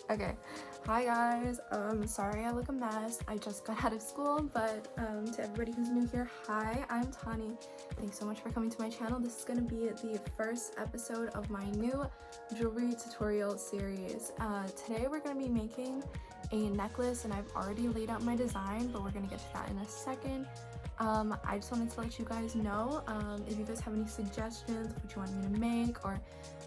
Okay. Hi guys. Sorry I look a mess. I just got out of school, but to everybody who's new here, hi, I'm Tani. Thanks so much for coming to my channel. This is gonna be the first episode of my new jewelry tutorial series. Today we're gonna be making a necklace, and I've already laid out my design, but we're gonna get to that in a second. I just wanted to let you guys know if you guys have any suggestions, what you want me to make, or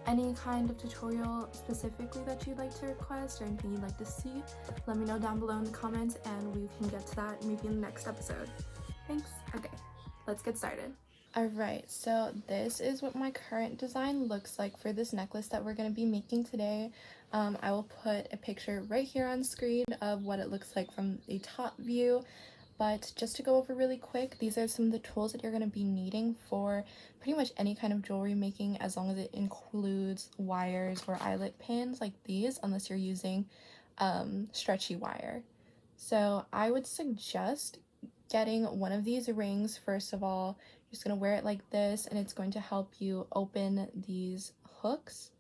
any kind of tutorial specifically that you'd like to request or anything you'd like to see, let me know down below in the comments and we can get to that maybe in the next episode. Thanks. Okay, let's get started. Alright, so this is what my current design looks like for this necklace that we're going to be making today. I will put a picture right here on screen of what it looks like from the top view. But just to go over really quick, these are some of the tools that you're going to be needing for pretty much any kind of jewelry making, as long as it includes wires or eyelet pins like these, unless you're using stretchy wire. So I would suggest getting one of these rings. First of all, you're just going to wear it like this, and it's going to help you open these hooks.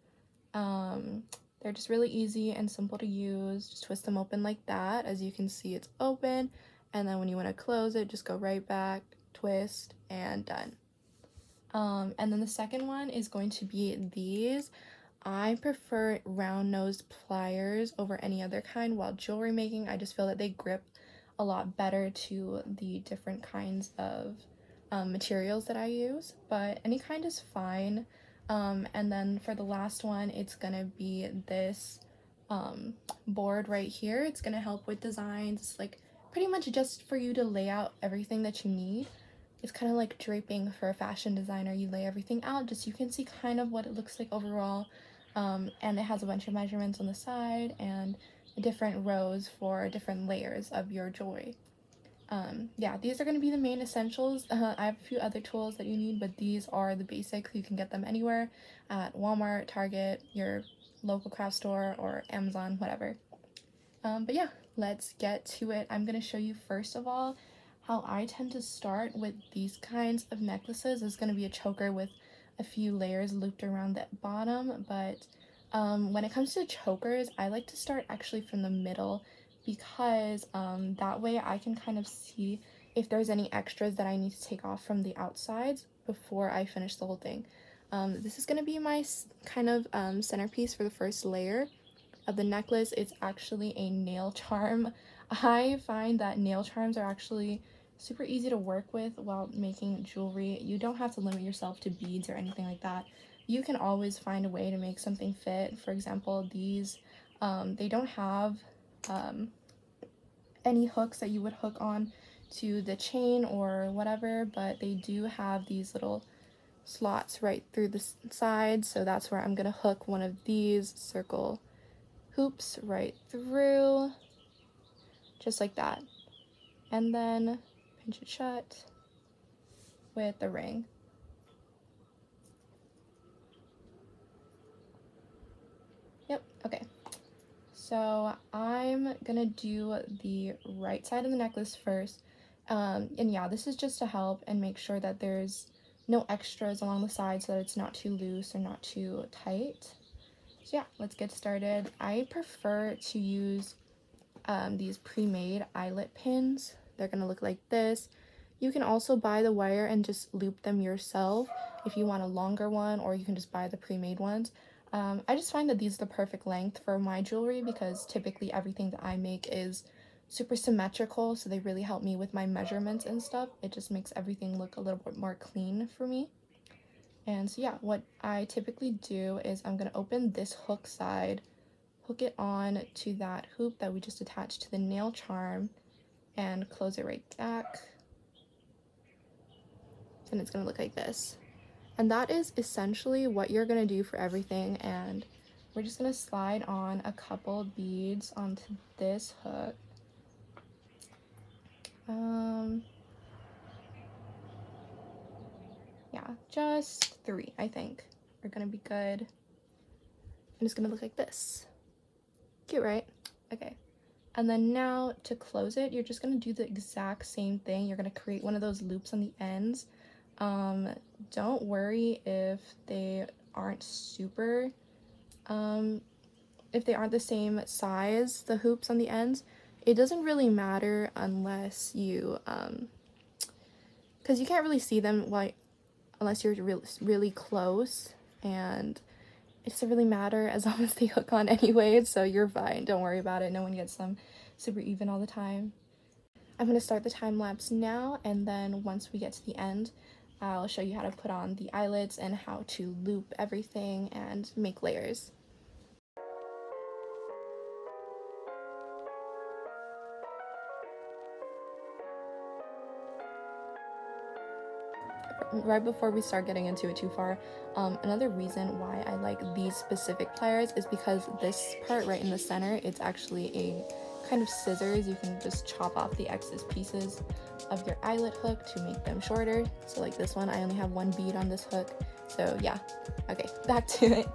They're just really easy and simple to use. Just twist them open like that. As you can see, it's open. And then when you want to close it, just go right back, twist, and done. And then the second one is going to be these. I prefer round-nosed pliers over any other kind while jewelry making. I just feel that they grip a lot better to the different kinds of materials that I use, but any kind is fine. And then for the last one, it's gonna be this board right here. It's gonna help with designs. It's like pretty much just for you to lay out everything that you need. It's kind of like draping for a fashion designer. You lay everything out just so you can see kind of what it looks like overall. And it has a bunch of measurements on the side and different rows for different layers of your jewelry. Yeah, these are going to be the main essentials. I have a few other tools that you need, but these are the basics. You can get them anywhere at Walmart, Target, your local craft store, or Amazon, whatever. But yeah, let's get to it. I'm going to show you first of all how I tend to start with these kinds of necklaces. It's going to be a choker with a few layers looped around the bottom, but when it comes to chokers, I like to start actually from the middle, because that way I can kind of see if there's any extras that I need to take off from the outsides before I finish the whole thing. This is going to be my kind of centerpiece for the first layer of the necklace. It's actually a nail charm. I find that nail charms are actually super easy to work with while making jewelry. You don't have to limit yourself to beads or anything like that. You can always find a way to make something fit. For example, these, they don't have any hooks that you would hook on to the chain or whatever, but they do have these little slots right through the sides, so that's where I'm gonna hook one of these circle hoops right through, just like that, and then pinch it shut with the ring. Yep, okay. So I'm gonna do the right side of the necklace first. And yeah, this is just to help and make sure that there's no extras along the side so that it's not too loose or not too tight. So yeah, let's get started. I prefer to use these pre-made eyelet pins. They're gonna look like this. You can also buy the wire and just loop them yourself if you want a longer one, or you can just buy the pre-made ones. I just find that these are the perfect length for my jewelry, because typically everything that I make is super symmetrical, so they really help me with my measurements and stuff. It just makes everything look a little bit more clean for me. And so yeah, what I typically do is I'm gonna open this hook side, hook it on to that hoop that we just attached to the nail charm, and close it right back. And it's gonna look like this. And that is essentially what you're gonna do for everything. And we're just gonna slide on a couple beads onto this hook. Yeah, just 3, I think, are gonna be good. And it's gonna look like this. Cute, right? Okay. And then now to close it, you're just gonna do the exact same thing. You're gonna create one of those loops on the ends. Don't worry if they aren't super if they aren't the same size, the hoops on the ends, it doesn't really matter unless you, because you can't really see them like unless you're really close, and it doesn't really matter as long as they hook on anyway, so you're fine. Don't worry about it. No one gets them super even all the time. I'm going to start the time lapse now, and then once we get to the end, I'll show you how to put on the eyelets and how to loop everything and make layers. Right before we start getting into it too far, another reason why I like these specific pliers is because this part right in the center, it's actually a kind of scissors. You can just chop off the excess pieces of your eyelet hook to make them shorter. So like this one, I only have one bead on this hook. So yeah, okay, back to it.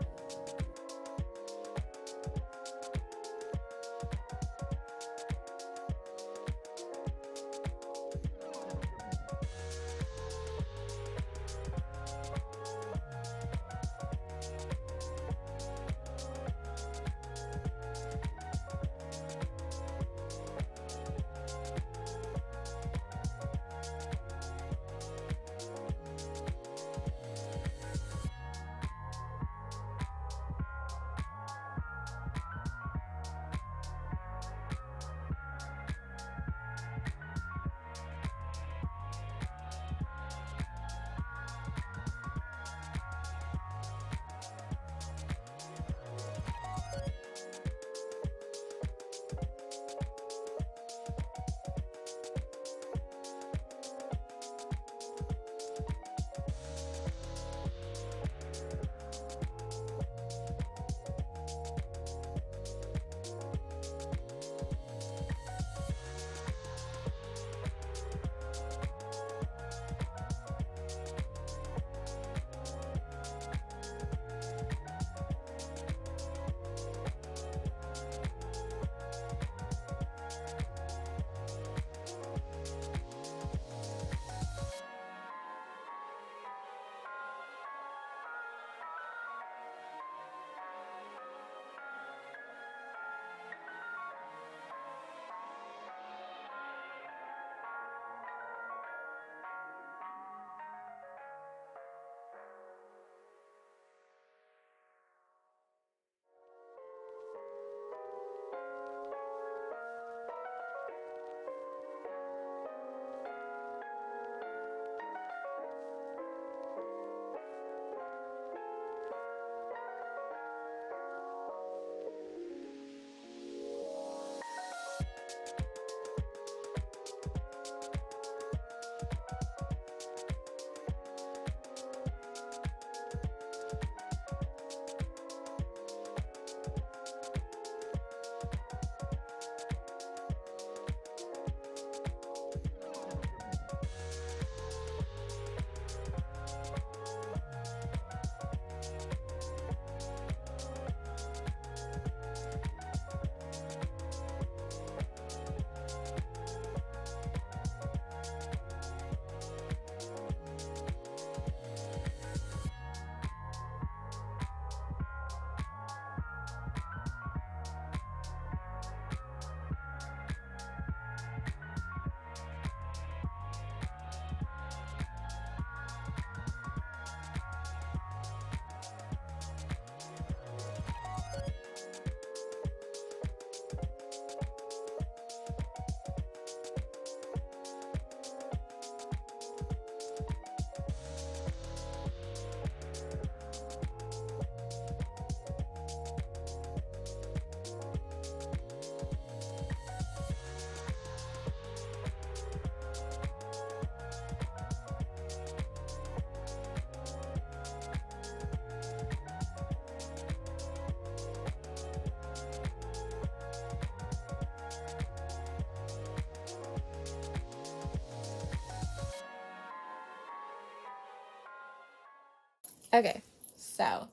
Okay, so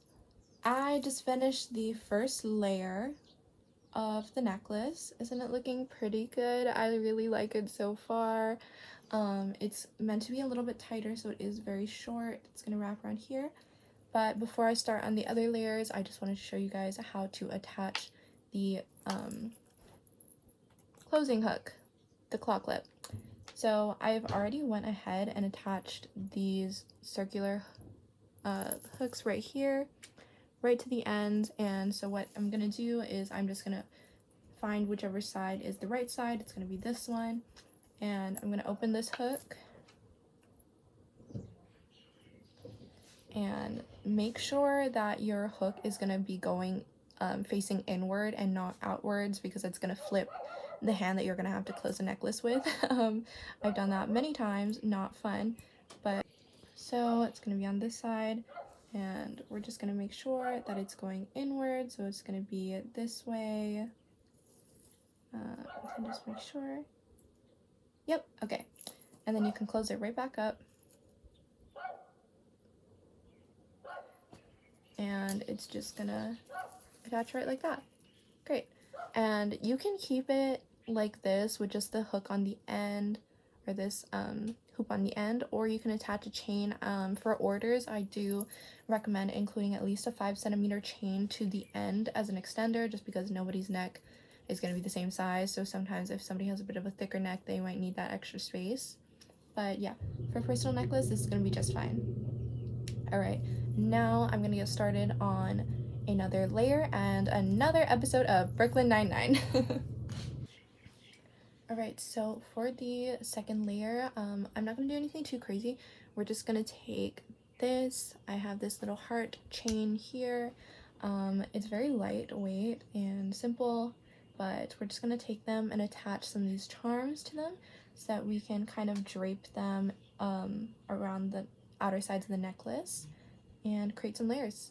I just finished the first layer of the necklace. Isn't it looking pretty good? I really like it so far. It's meant to be a little bit tighter, so it is very short. It's gonna wrap around here, But before I start on the other layers, I just wanted to show you guys how to attach the closing hook, the claw clip. So I've already went ahead and attached these circular hooks right here, right to the end. And so what I'm gonna do is I'm just gonna find whichever side is the right side. It's gonna be this one, and I'm gonna open this hook and make sure that your hook is gonna be going facing inward and not outwards, because it's gonna flip the hand that you're gonna have to close the necklace with. I've done that many times, not fun. But so it's gonna be on this side, and we're just gonna make sure that it's going inward, so it's gonna be this way. And just make sure. Yep, okay. And then you can close it right back up. And it's just gonna attach right like that. Great. And you can keep it like this with just the hook on the end, or this hoop on the end, or you can attach a chain. For orders, I do recommend including at least a 5 centimeter chain to the end as an extender, just because nobody's neck is going to be the same size. So sometimes if somebody has a bit of a thicker neck, they might need that extra space. But yeah, for a personal necklace, this is going to be just fine. All right, now I'm gonna get started on another layer and another episode of Brooklyn Nine-Nine. All right, so for the second layer, I'm not gonna do anything too crazy. We're just gonna take this. I have this little heart chain here. It's very lightweight and simple, but we're just gonna take them and attach some of these charms to them so that we can kind of drape them around the outer sides of the necklace and create some layers.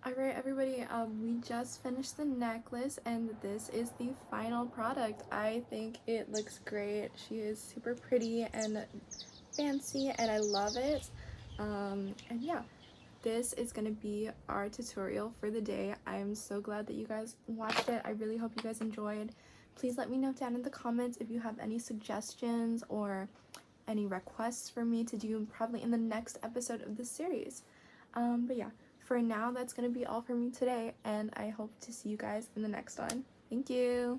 Alright everybody, we just finished the necklace and this is the final product. I think it looks great. She is super pretty and fancy and I love it. And yeah, this is gonna be our tutorial for the day. I am so glad that you guys watched it. I really hope you guys enjoyed. Please let me know down in the comments if you have any suggestions or any requests for me to do probably in the next episode of this series. But yeah, for now, that's gonna be all for me today, and I hope to see you guys in the next one. Thank you!